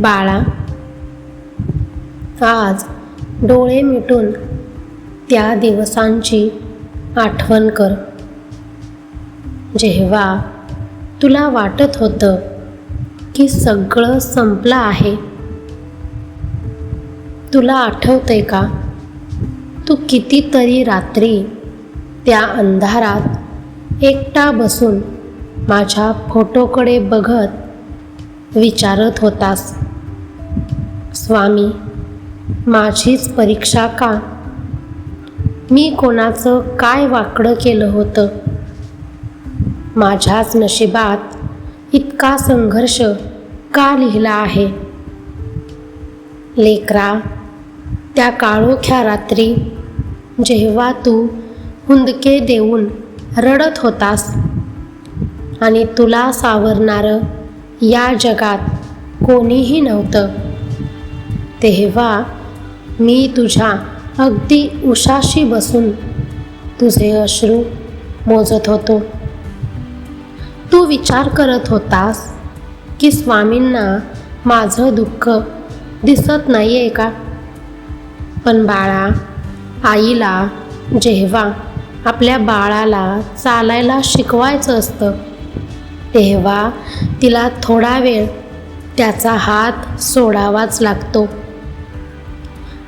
बाळा, आज डोळे मिटून त्या दिवसांची आठवण कर, जेव्हा तुला वाटत होतं की सगळं संपलं आहे. तुला आठवतंय का, तू कितीतरी रात्री त्या अंधारात एकटा बसून माझ्या फोटोकडे बघत विचारत होतास, स्वामी, माझीच परीक्षा का? मी कोणाचं काय वाकडं केलं होतं? माझ्याच नशिबात इतका संघर्ष का लिहिला आहे? लेकरा, त्या काळोख्या रात्री जेव्हा तू हुंदके देऊन रडत होतास आणि तुला सावरणारं या जगात कोणीही नव्हतं, तेव्हा मी तुझ्या अगदी उशाशी बसून तुझे अश्रू मोजत होतो. तू विचार करत होतास की स्वामींना माझं दुःख दिसत नाही आहे का? पण बाळा, आईला जेव्हा आपल्या बाळाला चालायला शिकवायचं असतं, तेव्हा तिला थोडा वेळ त्याचा हात सोडावाच लागतो.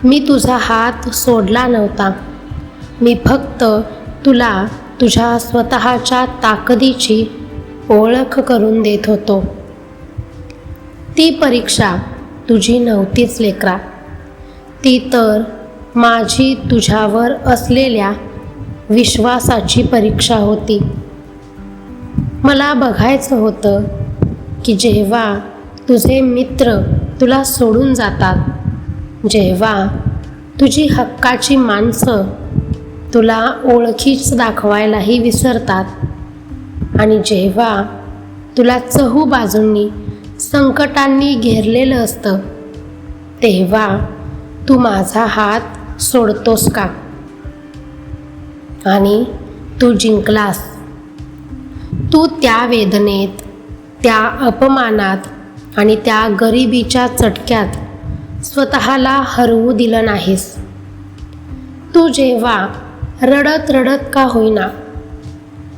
मी तुझा हात सोडला नव्हता. मी फक्त तुला तुझ्या स्वतःच्या ताकदीची ओळख करून देत होतो. ती परीक्षा तुझी नव्हतीच लेकरा, ती तर माझी तुझ्यावर असलेल्या विश्वासाची परीक्षा होती. मला बघायचं होतं की जेव्हा तुझे मित्र तुला सोडून जातात, जेव्हा तुझी हक्काची माणसं तुला ओळखीच दाखवायलाही विसरतात आणि जेव्हा तुला चहूबाजूंनी संकटांनी घेरलेलं असतं, तेव्हा तू माझा हात सोडतोस का? आणि तू जिंकलास. तू त्या वेदनेत, त्या अपमानात आणि त्या गरिबीच्या चटक्यात स्वतःला हरवू दिलं नाहीस. तू जेव्हा रडत रडत का होईना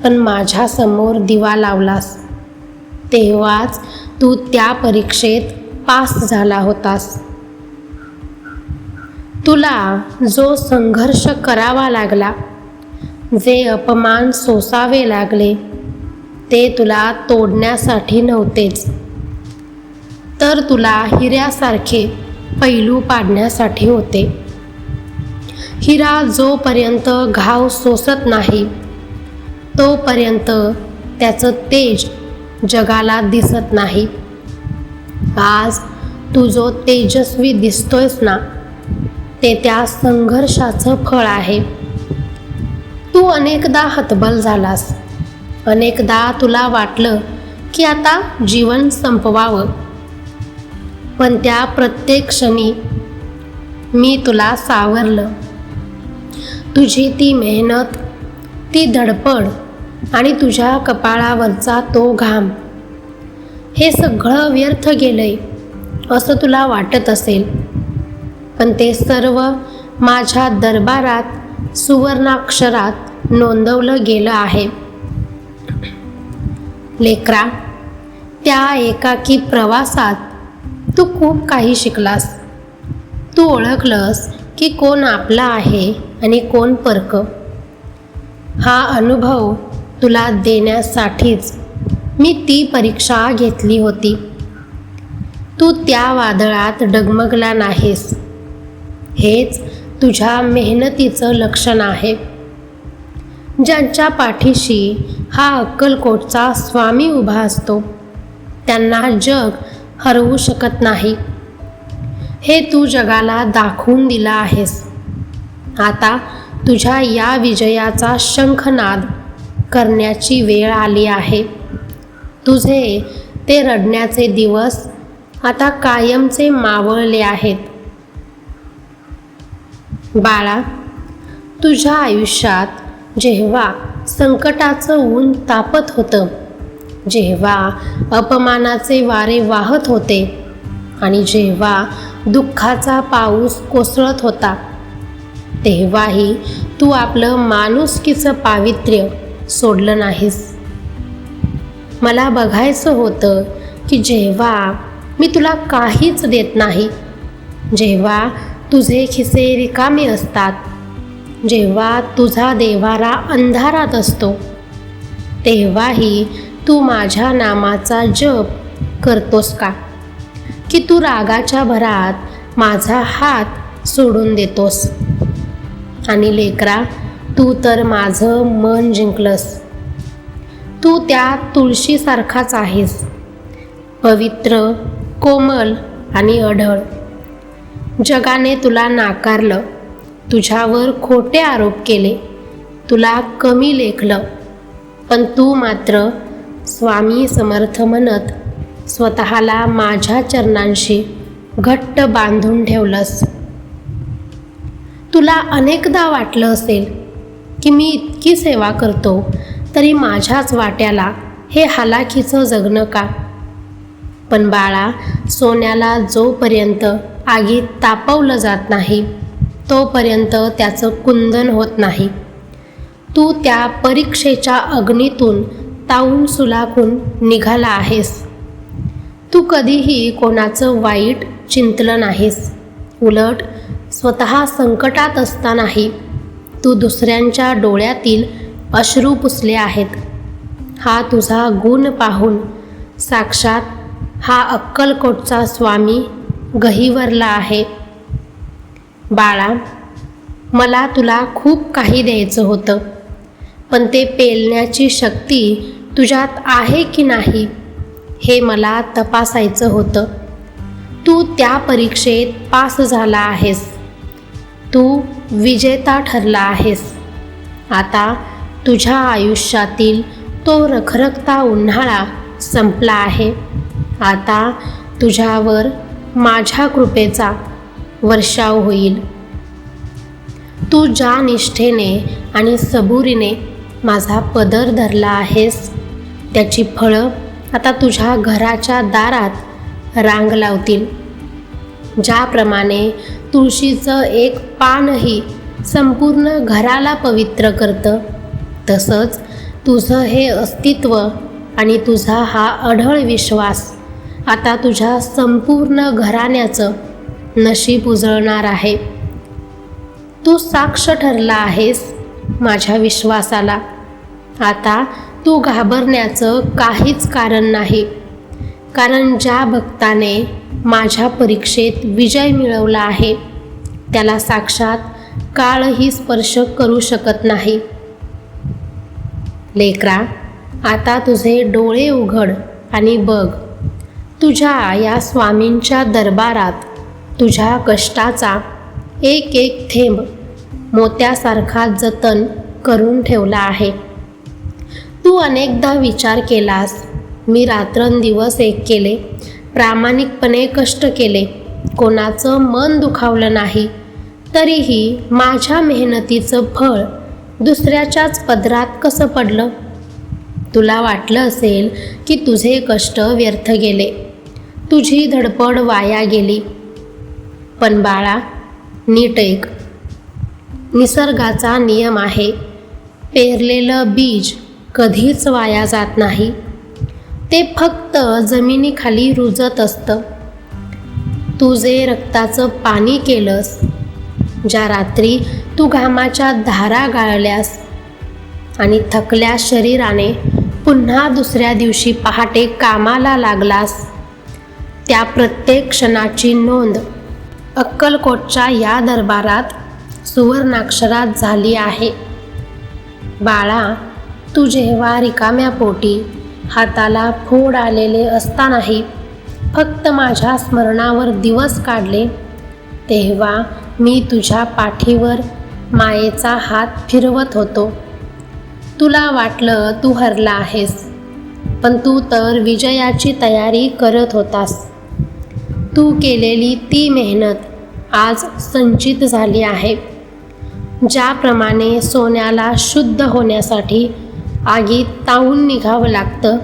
पण माझ्यासमोर दिवा लावलास, तेव्हाच तू त्या परीक्षेत पास झाला होतास. तुला जो संघर्ष करावा लागला, जे अपमान सोसावे लागले, ते तुला तोडण्यासाठी नव्हतेच, तर तुला हिऱ्यासारखे पैलू पाडण्यासाठी होते. हिरा जोपर्यंत घाव सोसत नाही, तोपर्यंत त्याचं तेज जगाला दिसत नाही. आज तू जो तेजस्वी दिसतोयस ना, ते त्या संघर्षाचं फळ आहे. तू अनेकदा हतबल झालास, अनेकदा तुला वाटलं की आता जीवन संपवावं, पण त्या प्रत्येक क्षणी मी तुला सावरलं. तुझी ती मेहनत, ती धडपड आणि तुझ्या कपाळावरचा तो घाम, हे सगळं व्यर्थ गेलंय असं तुला वाटत असेल, पण ते सर्व माझ्या दरबारात सुवर्णाक्षरात नोंदवलं गेलं आहे. लेकरा, त्या एकाकी प्रवासात तू खूप काही शिकलास. तू ओळखलंस की कोण आपला आहे आणि कोण परक. हा अनुभव तुला देण्यासाठीच मी ती परीक्षा घेतली होती. तू त्या वादळात डगमगला नाहीस, हेच तुझ्या मेहनतीचं लक्षण आहे. ज्यांच्या पाठीशी हा अक्कलकोटचा स्वामी उभा असतो, त्यांना जग हरवू शकत नाही, हे तू जगाला दाखवून दिलं आहेस. आता तुझ्या या विजयाचा शंखनाद करण्याची वेळ आली आहे. तुझे ते रडण्याचे दिवस आता कायमचे मावळले आहेत. बाळा, तुझ्या आयुष्यात जेव्हा संकटाचं ऊन तापत होतं, जेव्हा अपमानाचे वारे वाहत होते आणि जेव्हा दुःखाचा पाऊस कोसळत होता, तेव्हाही तू आपलं माणुसकीचं पावित्र्य सोडलं नाहीस. मला बघायचं होतं की जेव्हा मी तुला काहीच देत नाही, जेव्हा तुझे खिसे रिकामे असतात, जेव्हा तुझा देव्हारा अंधारात असतो, तेव्हाही तू माझ्या नामाचा जप करतोस का? की तू रागाच्या भरात माझा हात सोडून देतोस? आणि लेकरा, तू तर माझं मन जिंकलंस. तू त्या तुळशीसारखाच आहेस, पवित्र, कोमल आणि अढळ. जगाने तुला नाकारलं, तुझ्यावर खोटे आरोप केले, तुला कमी लेखलं, पण तू मात्र स्वामी समर्थ म्हणत स्वतःला माझ्या चरणांशी घट्ट बांधून ठेवलंस. तुला अनेकदा वाटलं असेल की मी इतकी सेवा करतो तरी माझ्याच वाट्याला हे हालाखीचं जगणं का? पण बाळा, सोन्याला जोपर्यंत आगीत तापवलं जात नाही तोपर्यंत त्याचं कुंदन होत नाही. तू त्या परीक्षेच्या अग्नीतून तावून सुलाखून निघाला आहेस. तू कधीही कोणाचं वाईट चिंतलं नाहीस. उलट स्वतः संकटात असतानाही तू दुसऱ्यांच्या डोळ्यातील अश्रू पुसले आहेत. हा तुझा गुण पाहून साक्षात हा अक्कलकोटचा स्वामी गहिवरला आहे. बाळा, मला तुला खूप काही द्यायचं होतं, पण ते पेलण्याची शक्ती तुझ्यात आहे की नाही हे मला तपासायचं होतं. तू त्या परीक्षेत पास झाला आहेस. तू विजेता ठरला आहेस. आता तुझ्या आयुष्यातील तो रखरखता उन्हाळा संपला आहे. आता तुझ्यावर माझ्या कृपेचा वर्षाव होईल. तू ज्या निष्ठेने आणि सबुरीने माझा पदर धरला आहेस त्याची फळं आता तुझ्या घराच्या दारात रांग लावतील. ज्याप्रमाणे तुळशीचं एक पानही संपूर्ण घराला पवित्र करतं, तसंच तुझं हे अस्तित्व आणि तुझा हा अढळ विश्वास आता तुझ्या संपूर्ण घराण्याचं नशीब उजळणार आहे. तू साक्ष ठरला आहेस माझ्या विश्वासाला. आता तू घाबरण्याचं काहीच कारण नाही, कारण ज्या भक्ताने माझ्या परीक्षेत विजय मिळवला आहे त्याला साक्षात काळही स्पर्श करू शकत नाही. लेकरा, आता तुझे डोळे उघड आणि बघ. तुझ्या या स्वामींच्या दरबारात तुझ्या कष्टाचा एक एक थेंब मोत्यासारखा जतन करून ठेवला आहे. तू अनेकदा विचार केलास, मी रात्रंदिवस एक केले, प्रामाणिकपणे कष्ट केले, कोणाचं मन दुखावलं नाही, तरीही माझ्या मेहनतीचं फळ दुसऱ्याच्याच पदरात कसं पडलं? तुला वाटलं असेल की तुझे कष्ट व्यर्थ गेले, तुझी धडपड वाया गेली. पण बाळा, नीट ऐक. निसर्गाचा नियम आहे, पेरलेलं बीज कधीच वाया जात नाही. ते फक्त जमिनीखाली रुजत असतं. तू जे रक्ताचं पाणी केलंस, ज्या रात्री तू घामाच्या धारा गाळल्यास आणि थकल्या शरीराने पुन्हा दुसऱ्या दिवशी पहाटे कामाला लागलास, त्या प्रत्येक क्षणाची नोंद अक्कलकोटच्या या दरबारात सुवर्णाक्षरात झाली आहे. बाळा, तू जेव्हा रिकाम्या पोटी हाताला फोड आलेले असतानाही फक्त माझ्या स्मरणावर दिवस काढले, तेव्हा मी तुझ्या पाठीवर मायेचा हात फिरवत होतो. तुला वाटलं तू हरला आहेस, पण तू तर विजयाची तयारी करत होतास. तू केलेली ती मेहनत आज संचित झाली आहे. ज्याप्रमाणे सोन्याला शुद्ध होण्यासाठी आगीत तावून निघावं लागतं,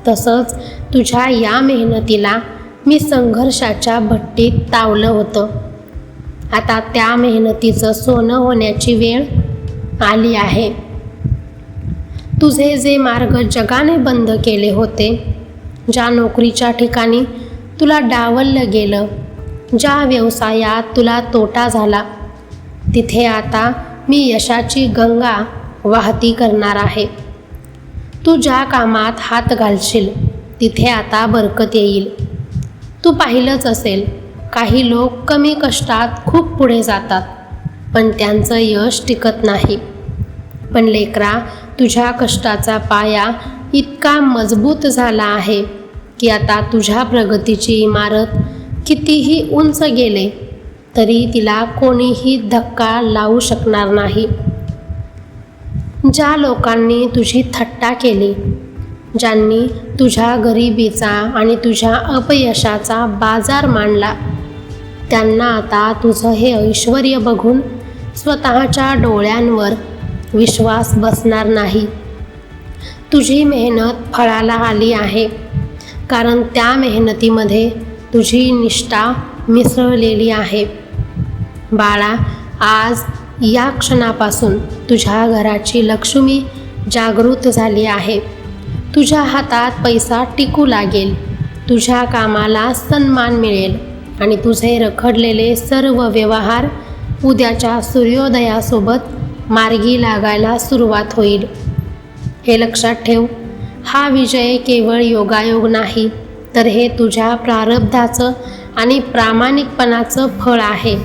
तसंच तुझ्या या मेहनतीला मी संघर्षाच्या भट्टीत तावलं होतं. आता त्या मेहनतीचं सोनं होण्याची वेळ आली आहे. तुझे जे मार्ग जगाने बंद केले होते, ज्या नोकरीच्या ठिकाणी तुला डावललं गेलं, ज्या व्यवसायात तुला तोटा झाला, तिथे आता मी यशाची गंगा वाहती करणार आहे. तू ज्या कामात हात घालशील तिथे आता बरकत येईल. तू पाहिलंच असेल, काही लोक कमी कष्टात खूप पुढे जातात, पण त्यांचं यश टिकत नाही. पण लेकरा, तुझ्या कष्टाचा पाया इतका मजबूत झाला आहे की आता तुझ्या प्रगतीची इमारत कितीही उंच गेले तरी तिला कोणीही धक्का लावू शकणार नाही. ज्या लोकांनी तुझी थट्टा केली, ज्यांनी तुझ्या गरिबीचा आणि तुझ्या अपयशाचा बाजार मांडला, त्यांना आता तुझं हे ऐश्वर्य बघून स्वतःच्या डोळ्यांवर विश्वास बसणार नाही. तुझी मेहनत फळाला आली आहे, कारण त्या मेहनतीमध्ये तुझी निष्ठा मिसळलेली आहे. बाळा, आज या क्षणापासून तुझ्या घराची लक्ष्मी जागृत झाली आहे. तुझ्या हातात पैसा टिकू लागेल, तुझ्या कामाला सन्मान मिळेल आणि तुझे रखडलेले सर्व व्यवहार उद्याच्या सूर्योदयासोबत मार्गी लागायला सुरुवात होईल. हे लक्षात ठेव, हा विजय केवळ योगायोग नाही, तर हे तुझ्या प्रारब्धाचं आणि प्रामाणिकपणाचं फळ आहे.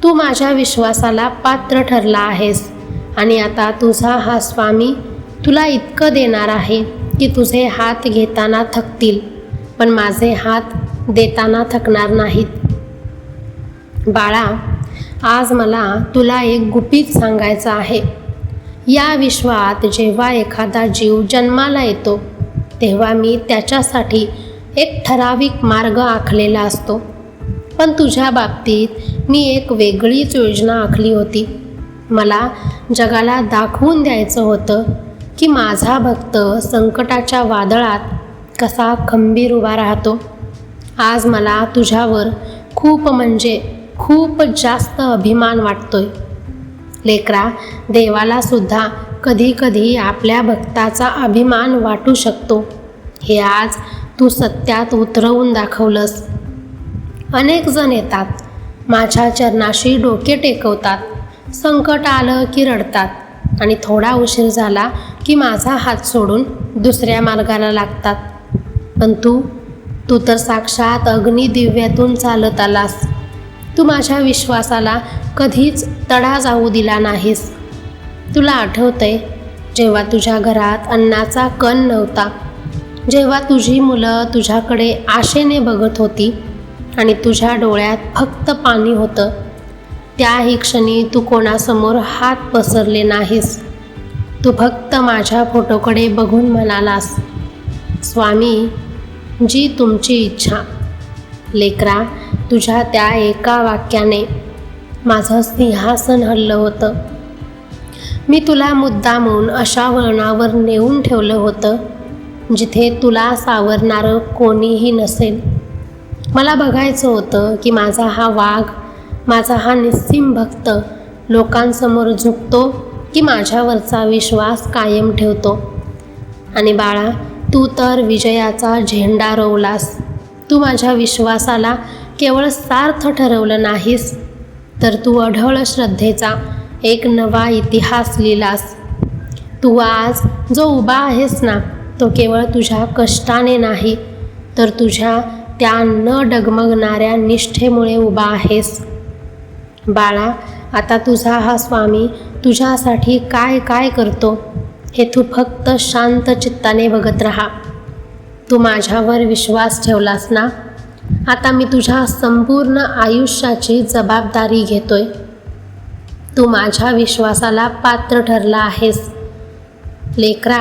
तू माझ्या विश्वासाला पात्र ठरला आहेस आणि आता तुझा हा स्वामी तुला इतकं देणार आहे की तुझे हात घेताना थकतील, पण माझे हात देताना थकणार नाहीत. बाळा, आज मला तुला एक गुपित सांगायचं आहे. या विश्वात जेव्हा एखादा जीव जन्माला येतो तेव्हा मी त्याच्यासाठी एक ठराविक मार्ग आखलेला असतो, पण तुझ्या बाबतीत मी एक वेगळीच योजना आखली होती. मला जगाला दाखवून द्यायचं होतं की माझा भक्त संकटाच्या वादळात कसा खंबीर उभा राहतो. आज मला तुझ्यावर खूप म्हणजे खूप जास्त अभिमान वाटतोय. लेकरा, देवाला सुद्धा कधी आपल्या भक्ताचा अभिमान वाटू शकतो. हे आज तू सत्यात उतरवून दाखवलंस. अनेक जण येतात, माझ्या चरणाशी डोके टेकवतात, संकट आलं की रडतात आणि थोडा उशीर झाला की माझा हात सोडून दुसऱ्या मार्गाला लागतात. पण तू तर साक्षात अग्निदिव्यातून चालत आलास. तू माझ्या विश्वासाला कधीच तडा जाऊ दिला नाहीस. तुला आठवतंय, जेव्हा तुझ्या घरात अन्नाचा कण नव्हता, जेव्हा तुझी मुलं तुझ्याकडे आशेने बघत होती आणि तुझ्या डोळ्यात फक्त पाणी होतं, त्याही क्षणी तू कोणासमोर हात पसरले नाहीस. तू फक्त माझ्या फोटोकडे बघून म्हणालास, स्वामी जी तुमची इच्छा. लेकरा, तुझ्या त्या एका वाक्याने माझं सिंहासन हललं होतं. मी तुला मुद्दामून अशा वळणावर नेऊन ठेवलं होतं जिथे तुला सावरणारं कोणीही नसेल. मला बघायचं होतं की माझा हा वाघ, माझा हा निस्सीम भक्त लोकांसमोर झुकतो की माझ्यावरचा विश्वास कायम ठेवतो. आणि बाळा, तू तर विजयाचा झेंडा रोवलास. तू माझ्या विश्वासाला केवळ सार्थ ठरवलं नाहीस, तर तू अढळ श्रद्धेचा एक नवा इतिहास लिहिलास. तू आज जो उभा आहेस ना, तो केवळ तुझ्या कष्टाने नाही, तर तुझ्या त्या न डगमगणाऱ्या निष्ठेमुळे उभा आहेस. बाळा, आता तुझा हा स्वामी तुझ्यासाठी काय काय करतो हे तू फक्त शांत चित्ताने बघत राहा. तू माझ्यावर विश्वास ठेवलास ना, आता मी तुझ्या संपूर्ण आयुष्याची जबाबदारी घेतोय. तू माझ्या विश्वासाला पात्र ठरला आहेस. लेकरा,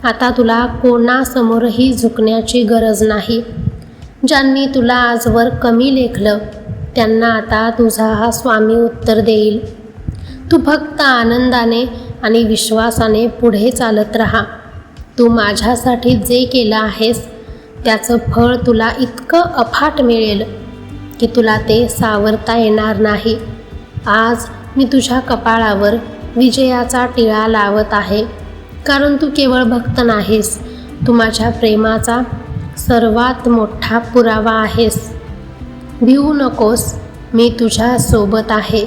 आता तुला कोणासमोरही झुकण्याची गरज नाही. ज्यांनी तुला आजवर कमी लेखलं त्यांना आता तुझा हा स्वामी उत्तर देईल. तू फक्त आनंदाने आणि विश्वासाने पुढे चालत राहा. तू माझ्यासाठी जे केलं आहेस त्याचं फळ तुला इतकं अफाट मिळेल की तुला ते सावरता येणार नाही. आज मी तुझ्या कपाळावर विजयाचा टिळा लावत आहे, कारण तू केवळ भक्त नाहीस, तू माझ्या प्रेमाचा सर्वात मोठा पुरावा आहेस. भिवू नकोस, मी तुझ्या सोबत आहे.